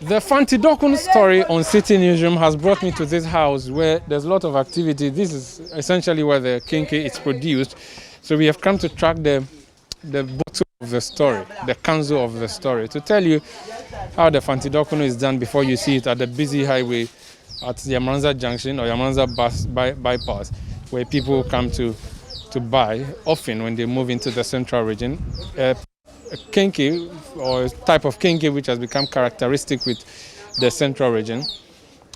The Fante story on Citi Newsroom has brought me to this house where there's a lot of activity. This is essentially where the kenkey is produced. So we have come to track the bottom of the story, the counsel of the story, to tell you how the Fante is done before you see it at the busy highway at the Yamanza Junction or Yamanza bypass, where people come to buy often when they move into the central region. Kenkey, or a type of kenkey which has become characteristic with the central region,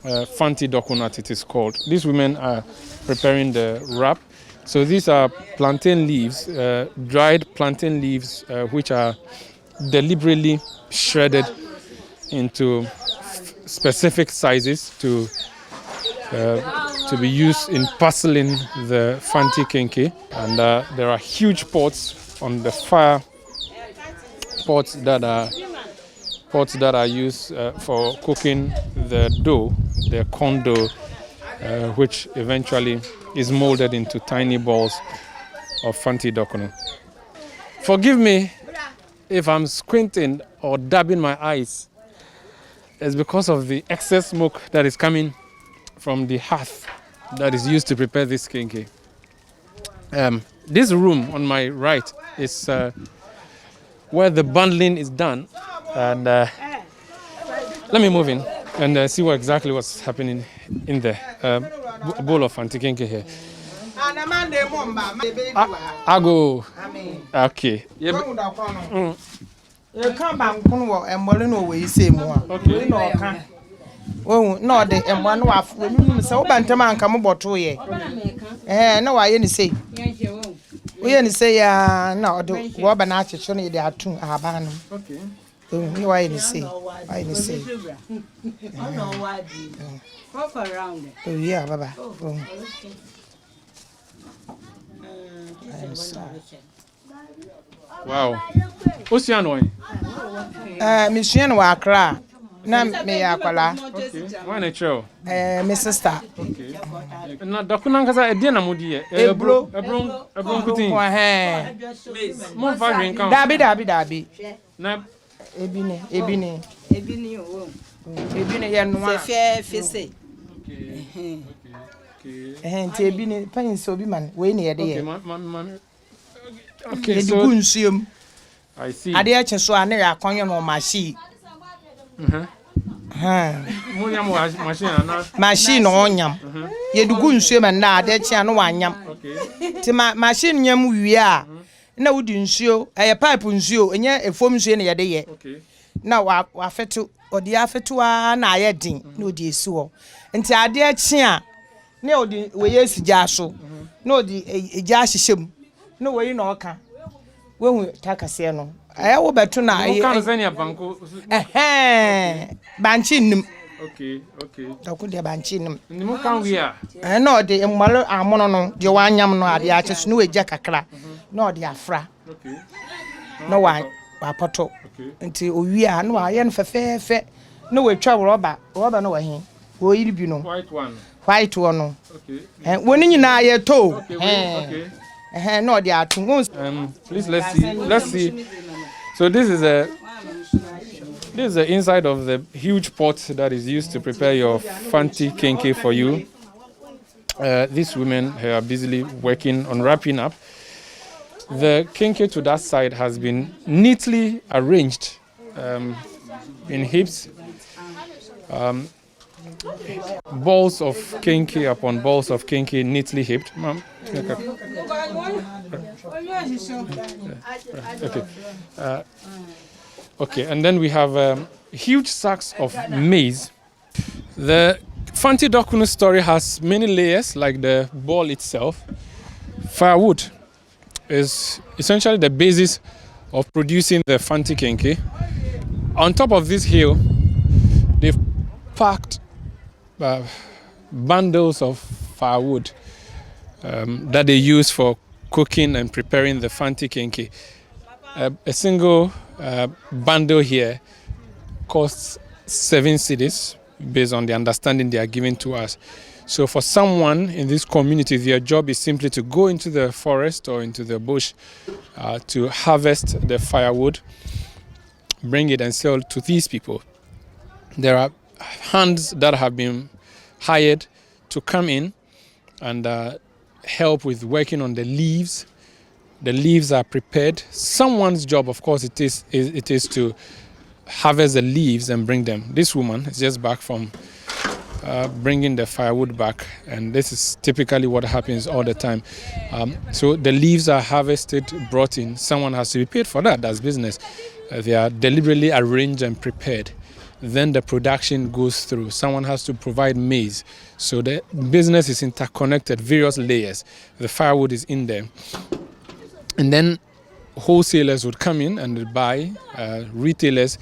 Fante dokunat it is called. These women are preparing the wrap. So these are plantain leaves, dried plantain leaves, which are deliberately shredded into specific sizes to be used in parceling the Fante kenkey. And there are huge pots on the fire, pots that are used for cooking the dough, the corn dough, which eventually is molded into tiny balls of Fante dokono. Forgive me if I'm squinting or dabbing my eyes. It's because of the excess smoke that is coming from the hearth that is used to prepare this kenkey. This room on my right is where the bundling is done, and let me move in and see what exactly what's happening in there. A bowl of Fante kenkey here. I go. Okay. You come back and Molino way say more. Okay. No, the and one wife, so Bantaman come about 2 years. No, I only say. We only say, no, the Wabanachi, Sonny, they are 2 Abanum. Okay. No, I only say. I only say. Walk around. Oh, yeah, Baba. Wow. What's your name? Miss Yen Wakra. Nam me akwala. Okay. Why not show? My sister. Okay. Na dokuna nkasa edi na mudi e. Ebro kuti. Mo fa green kan. Dabi. Na Ebine Oh. Ebine ye no. Fese. Okay. Nti ebine pan so bi man we na ye de ye. Okay, so nsuom. I see. Ade a che so a na ya konyo no machine. Machine onyam. Ye dugu nsuo ma na ade chia no wanyam. Okay. Ti machine nyam wie a na wudi nsuo, pipe nsuo, enye efom nsuo na ye de ye. Okay. Na wa fetu, odi afetu a na aye din, na odi esi ho. Nti ade chia na odi we ye sija so. Na odi eja hyehyem. Na we yi na oka. We hu takase no. Wo beto na aye. Kan se ne banko. Banchi nim. Okay. Doku de banchi nim. Nimu kan wi a. No de mmalo amono no de wanyam no ade a cheso no eja kakra. No de afra. Okay. No wa poto. Okay. Nti owi a no aye no fefefe. No we twa roba no wa hin. Wo yiri bi no. White one no. Okay. Woni nyina ye to. Okay. No de atu. Please let's see. So this is the inside of the huge pot that is used to prepare your Fante kenkey for you. These women are busily working on wrapping up. The kenkey to that side has been neatly arranged in heaps. Balls of kenkey upon balls of kenkey neatly heaped. Ma'am. Okay. Okay, and then we have huge sacks of maize. The Fante dokono story has many layers, like the ball itself. Firewood is essentially the basis of producing the Fante kenkey. On top of this hill, they've packed bundles of firewood that they use for cooking and preparing the Fante kenkey. A single bundle here costs 7 cedis based on the understanding they are giving to us. So for someone in this community, their job is simply to go into the forest or into the bush to harvest the firewood, bring it and sell to these people. There are hands that have been hired to come in and help with working on the leaves. The leaves are prepared. Someone's job, of course, it is to harvest the leaves and bring them. This woman is just back from bringing the firewood back, and this is typically what happens all the time. So the leaves are harvested, brought in. Someone has to be paid for that. That's business. They are deliberately arranged and prepared. Then the production goes through. Someone has to provide maize. So the business is interconnected, various layers. The firewood is in there. And then wholesalers would come in and buy, retailers.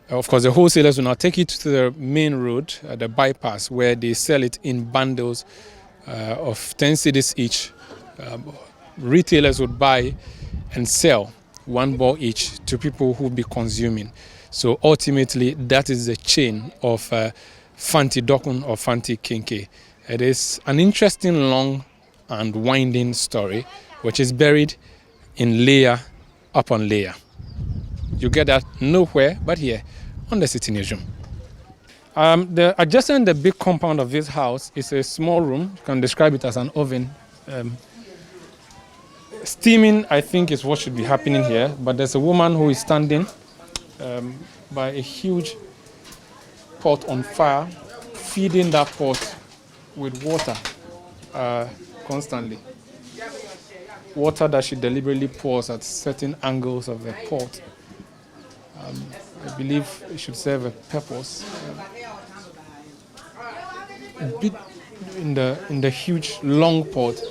Of course, the wholesalers will now take it to the main road, the bypass, where they sell it in bundles of 10 cedis each. Retailers would buy and sell one ball each to people who will be consuming. So ultimately, that is the chain of Fante Dokun or Fante kenkey. It is an interesting, long and winding story, which is buried in layer upon layer. You get that nowhere but here on the Citi Newsroom. Adjacent the big compound of this house is a small room. You can describe it as an oven. Steaming, I think, is what should be happening here, but there's a woman who is standing by a huge pot on fire, feeding that pot with water constantly. Water that she deliberately pours at certain angles of the pot. I believe it should serve a purpose. In the huge long pot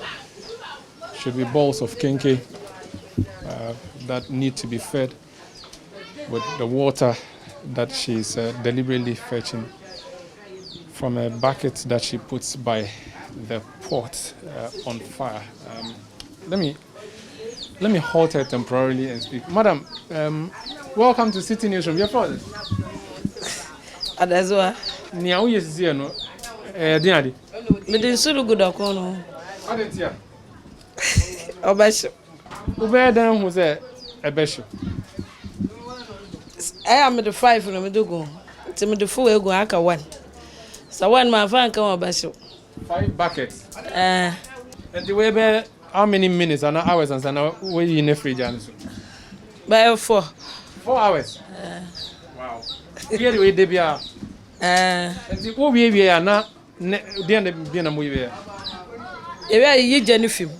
should be balls of kenkey that need to be fed with the water that she's deliberately fetching from a bucket that she puts by the pot on fire. Let me halt her temporarily and speak. Madam, welcome to Citi Newsroom. Your father? Adazwa. Ni awu yesi no. Dinadi. Me dey suru good akono. Adetia. Obasho. Ube dan hu se ebesho. I am the 5 no me do go. Ti me the 4 egu aka 1. So one man fan kan obasho. 5 buckets. And the way be how many minutes and hours and so we in the fridge and so. By 4. 4 hours. Wow. Here we dey bia. And the wo we na dey be na mo we. E we yi jeni film.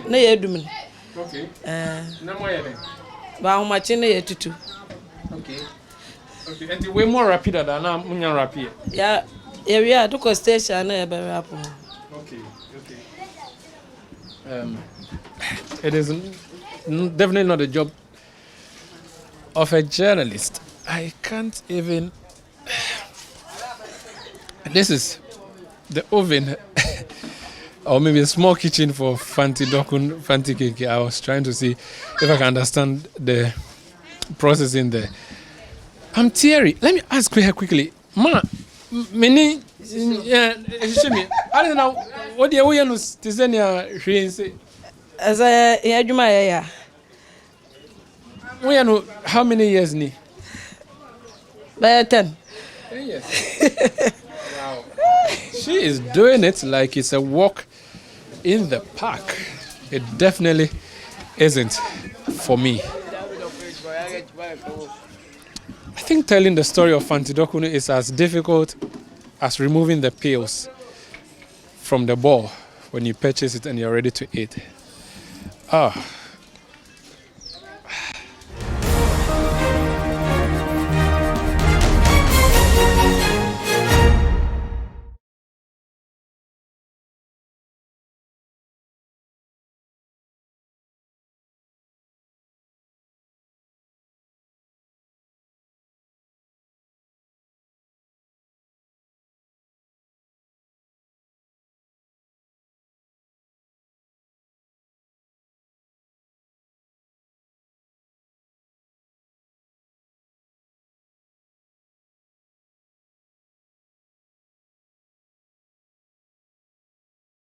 Na ye dum. Okay. Na mo ye den. Ba ho machi na ye tutu. Okay. Okay. And the way more rapid than na munya rapid. Yeah, we are to station na e be rap. Okay. It is definitely not a job of a journalist. I can't even. This is the oven, or maybe a small kitchen for Fante Dokun, Fante kenkey. I was trying to see if I can understand the process in there. I'm teary. Let me ask her quickly, Ma. Many, yeah, I don't know what the way you say. As I adwuma ya. We know how many years ni? By 10. 10 years. Wow. She is doing it like it's a walk in the park. It definitely isn't for me. I think telling the story of Fante Dokun is as difficult as removing the peels from the ball when you purchase it and you're ready to eat. Ah.